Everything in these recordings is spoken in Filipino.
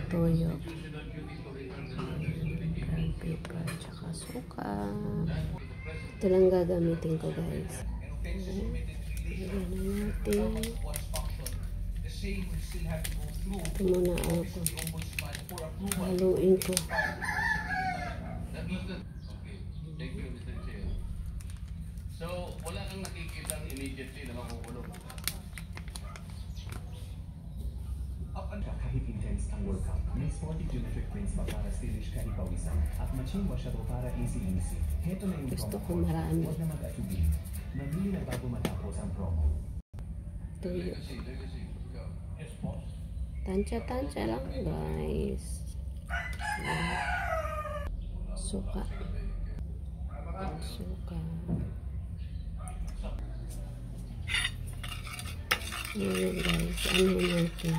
toyo, brown paper, tsaka suka. Ito lang gagamitin ko, guys. Lagyan na natin. Ito muna ako. Haluin ko. So, wala kang nakikita immediately na makukulong. Kahit intense ang workout, may sporty geometric prints pa para stylish kahit pawisan at machine washable para easy-easy. Heto na yung gusto ko promo code. marami. Huwag na mag-atubili. Mamili na bago matapos ang promo. Toyo. Tansya-tansya lang, guys. Suka. Suka. Ayan, guys. Ano natin?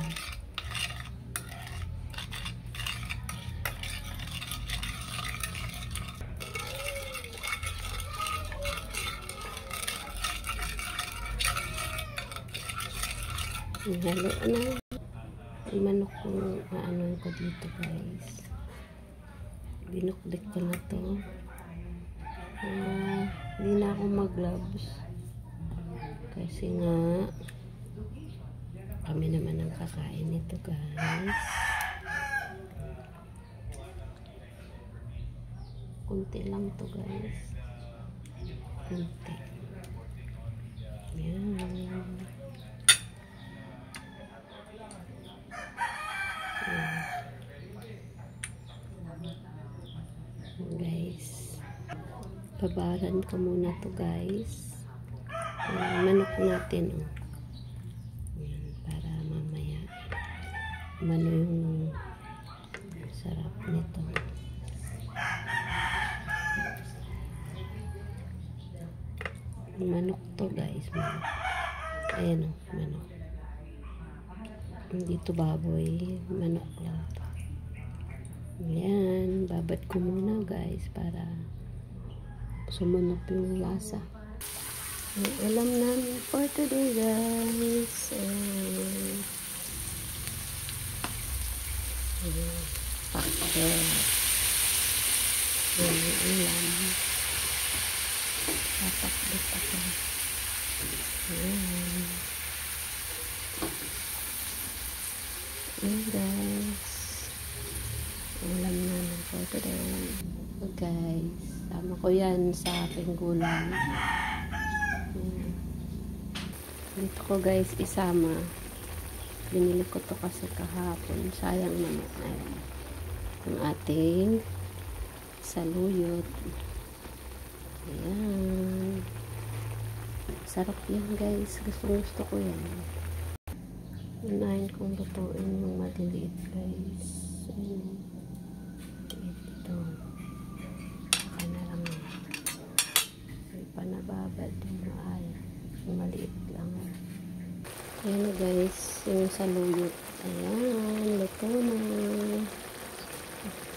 Halo na. Yung manok kong aanon ko dito, guys. Binukdik ko na to. Hindi na ako mag-gloves. Kasi nga kami naman ang kakain nito, guys. Kunti lang to, guys. Kunti. Yan. Guys, babaran ko muna to, guys. Manok natin, oh. Yan, para mamaya mano yung sarap nito. Manok to, guys. Manok. Ayan, oh, manok. Hindi to baboy, manok lang to. Ayan, babad ko muna, guys, para sumunod yung lasa. Ang alam namin for today, guys. Pakbet. Ayan, ulam. Papakbet ako. Ayan. Ayan, guys. Ulam namin for today. So, guys, sama ko yan sa aking gulay. Dito ko, guys, isama. Binili ko to kasi kahapon. Sayang naman. Ayan. Ang ating saluyot. Ayan. Sarap yan, guys. Gusto ko yan. Unahin kong lutuin yung maliliit, guys. Ayan. Ito. Saka na lang. May panababad yung maay. Yung maliit lang. Ayan na, guys. Yung saluyot. Ayan. Luto na.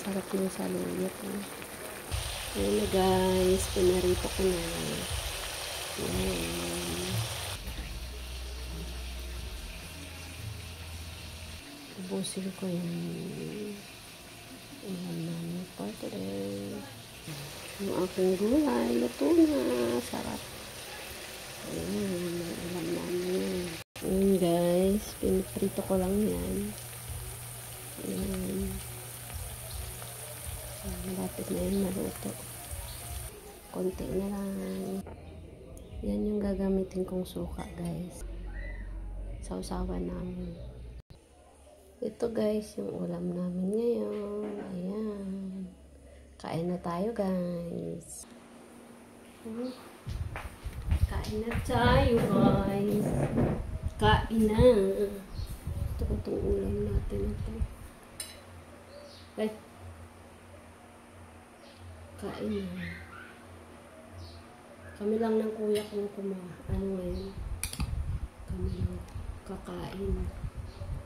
Sarap yung saluyot. Ayan na, guys. Pinarito ko na. Ayan. Ubusin ko yung ulam namin for today. Yung aking gulay, luto na. Sarap. Ayan, ulam namin. Ayan, guys. Piniprito ko lang yan. Ayan. Malapit na yun maluto. Konti na lang. Yan yung gagamitin kong suka, guys. Sausawan namin. Ito, guys, yung ulam namin ngayon. Ayan. Kain na tayo, guys. Kain na tayo, guys. Kain na. Ito ko itong ulam natin. Ito. Guys. Kain na. Kami lang ng kuya kong ngayon. Kami lang kakain.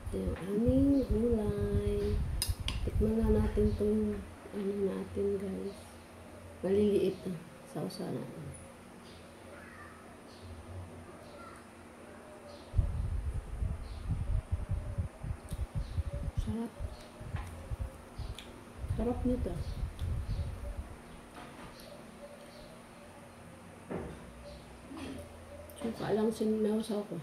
Ito yung aming gulay. Tikman na natin itong natin, guys. Maliliit na. Sausa natin. Sarap. Sarap nito. Suka lang sininawasaw ko.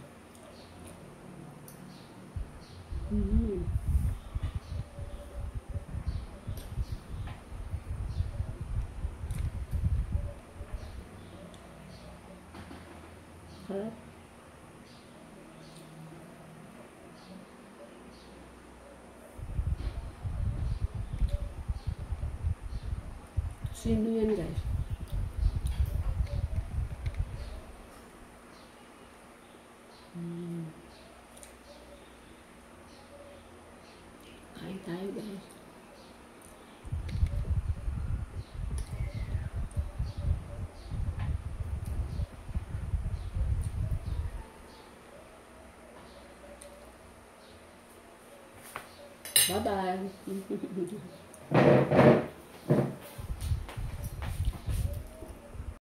Sarap. Sino yan, guys? Kain tayo, guys. Bye-bye.